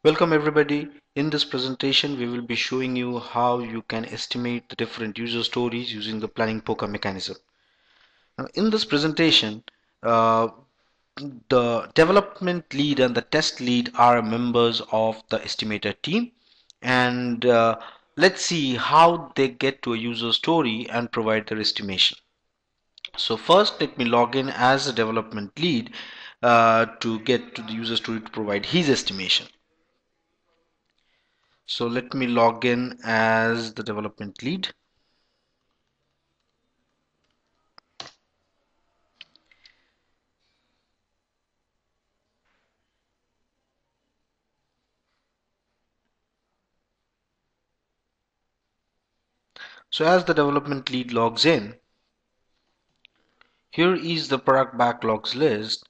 Welcome everybody. In this presentation, we will be showing you how you can estimate the different user stories using the planning poker mechanism. Now, in this presentation, uh, the development lead and the test lead are members of the estimator team, and let's see how they get to a user story and provide their estimation. So first, let me log in as a development lead to get to the user story to provide his estimation. So let me log in as the development lead. So as the development lead logs in, here is the product backlogs list.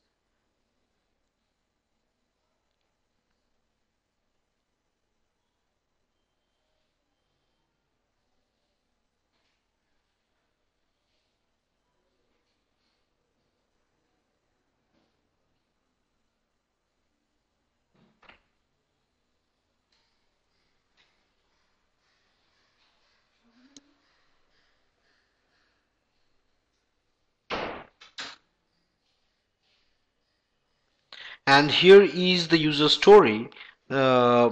And here is the user story, uh,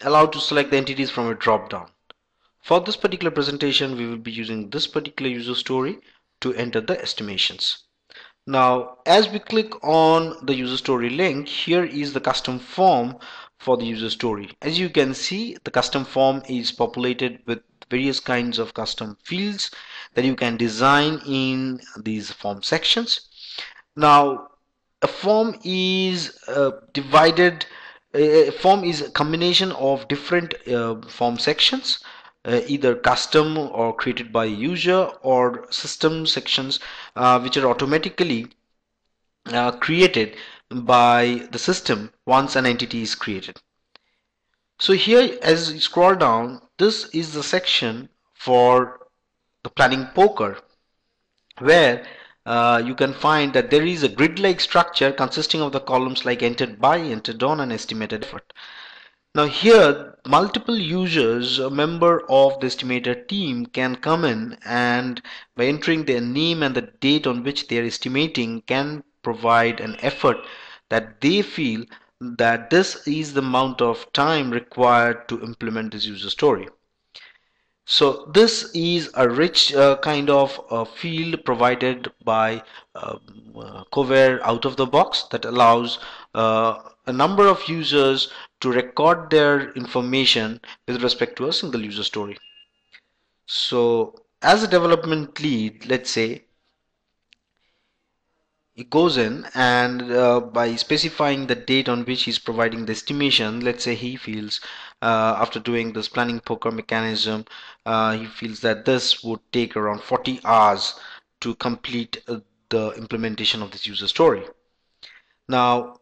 allowed to select the entities from a drop down. For this particular presentation, we will be using this particular user story to enter the estimations. Now, as we click on the user story link, here is the custom form for the user story. As you can see, the custom form is populated with various kinds of custom fields that you can design in these form sections. Now, a form is a form is a combination of different form sections, either custom or created by user, or system sections which are automatically created by the system once an entity is created. So here, as you scroll down, this is the section for the planning poker, where you can find that there is a grid-like structure consisting of the columns like entered by, entered on, and estimated effort. Now here, multiple users, a member of the estimator team, can come in and by entering their name and the date on which they are estimating can provide an effort that they feel that this is the amount of time required to implement this user story. So this is a rich kind of field provided by Kovair out of the box that allows a number of users to record their information with respect to a single user story. So as a development lead, let's say he goes in and by specifying the date on which he's providing the estimation, let's say he feels after doing this planning poker mechanism, he feels that this would take around 40 hours to complete the implementation of this user story. Now,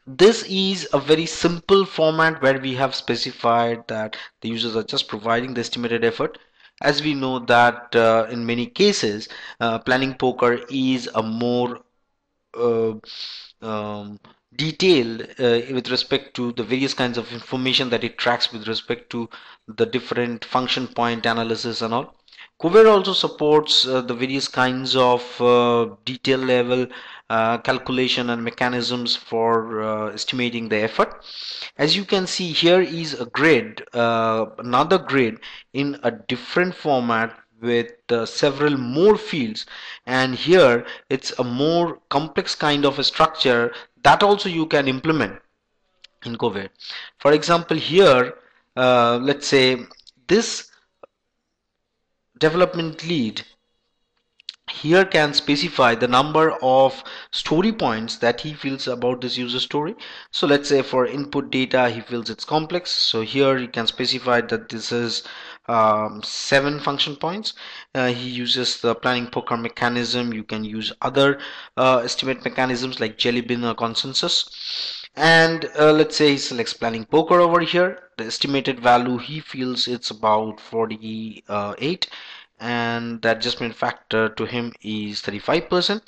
this is a very simple format where we have specified that the users are just providing the estimated effort. As we know that in many cases, planning poker is a more uh, um, detailed with respect to the various kinds of information that it tracks with respect to the different function point analysis and all. Kovair also supports the various kinds of detail level calculation and mechanisms for estimating the effort. As you can see, here is a grid, another grid in a different format with several more fields, and here it's a more complex kind of a structure that also you can implement in Kovair. For example, here let's say this development lead here can specify the number of story points that he feels about this user story. So let's say for input data he feels it's complex, so here you can specify that this is 7 function points. He uses the planning poker mechanism. You can use other estimate mechanisms like jelly bean or consensus. And let's say he selects planning poker over here. The estimated value he feels it's about 48, and the adjustment factor to him is 35%.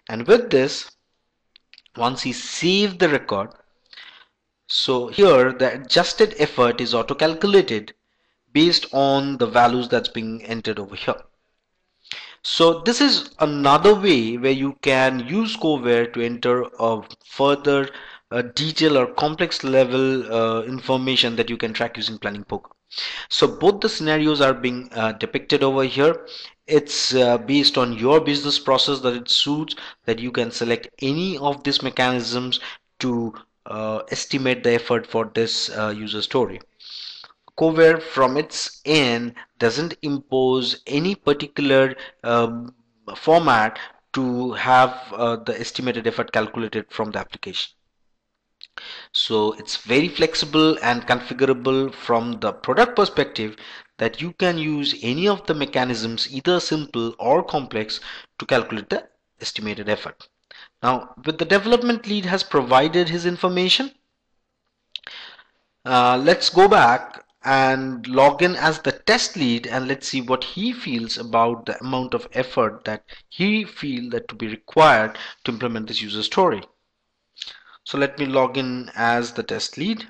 And with this, once he saves the record, So here the adjusted effort is auto calculated based on the values that's being entered over here. So this is another way where you can use Kovair to enter a further detail or complex level information that you can track using Planning Poker. So both the scenarios are being depicted over here. It's based on your business process that it suits, that you can select any of these mechanisms to estimate the effort for this user story. Kovair from its end doesn't impose any particular format to have the estimated effort calculated from the application. So it's very flexible and configurable from the product perspective, that you can use any of the mechanisms, either simple or complex, to calculate the estimated effort. Now, with the development lead has provided his information, let's go back and log in as the test lead, and let's see what he feels about the amount of effort that he feels that to be required to implement this user story. So let me log in as the test lead.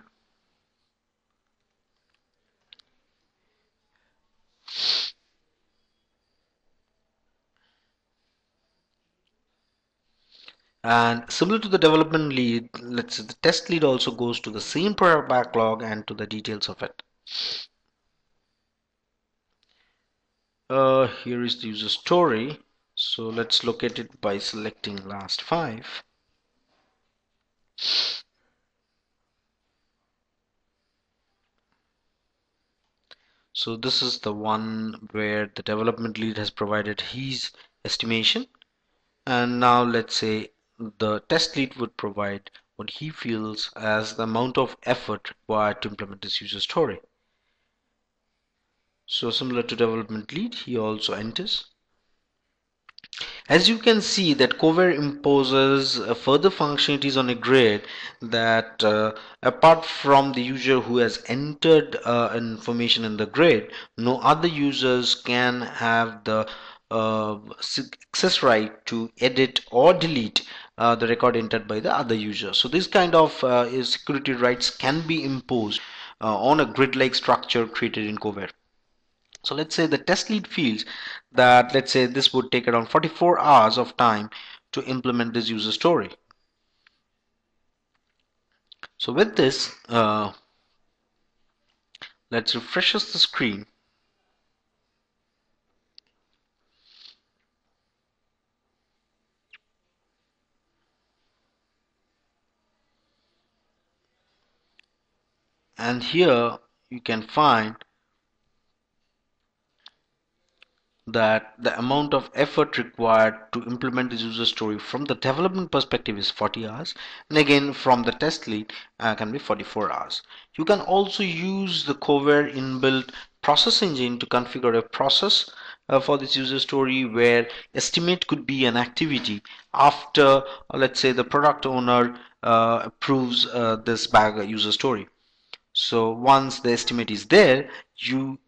And similar to the development lead, let's say the test lead also goes to the same product backlog and to the details of it. Here is the user story. So let's locate it by selecting last 5. So this is the one where the development lead has provided his estimation. And now let's say the test lead would provide what he feels as the amount of effort required to implement this user story. So similar to development lead, he also enters. As you can see that Kovair imposes further functionalities on a grid, that apart from the user who has entered information in the grid, no other users can have the access right to edit or delete the record entered by the other user. So this kind of security rights can be imposed on a grid-like structure created in Kovair. So let's say the test lead feels that, let's say, this would take around 44 hours of time to implement this user story. So with this, let's refresh the screen. And here you can find that the amount of effort required to implement this user story from the development perspective is 40 hours, and again from the test lead can be 44 hours. You can also use the Kovair inbuilt process engine to configure a process for this user story, where estimate could be an activity after let's say the product owner approves this bag user story. So once the estimate is there,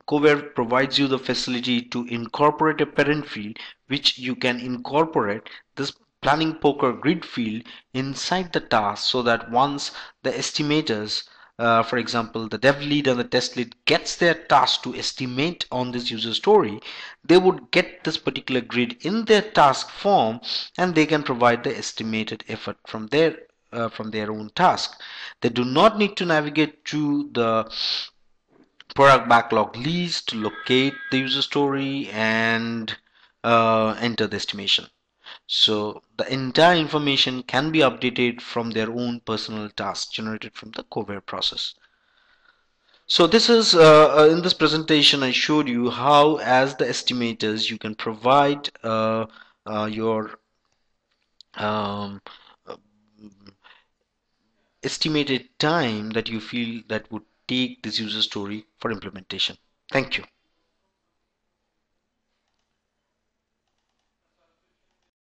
Kovair provides you the facility to incorporate a parent field, which you can incorporate this planning poker grid field inside the task, so that once the estimators, for example, the dev lead and the test lead gets their task to estimate on this user story, they would get this particular grid in their task form, and they can provide the estimated effort from their own task. They do not need to navigate to the product backlog list to locate the user story and enter the estimation. So the entire information can be updated from their own personal tasks generated from the Kovair process. So this is in this presentation I showed you how, as the estimators, you can provide your um, uh, estimated time that you feel that would take this user story for implementation. Thank you.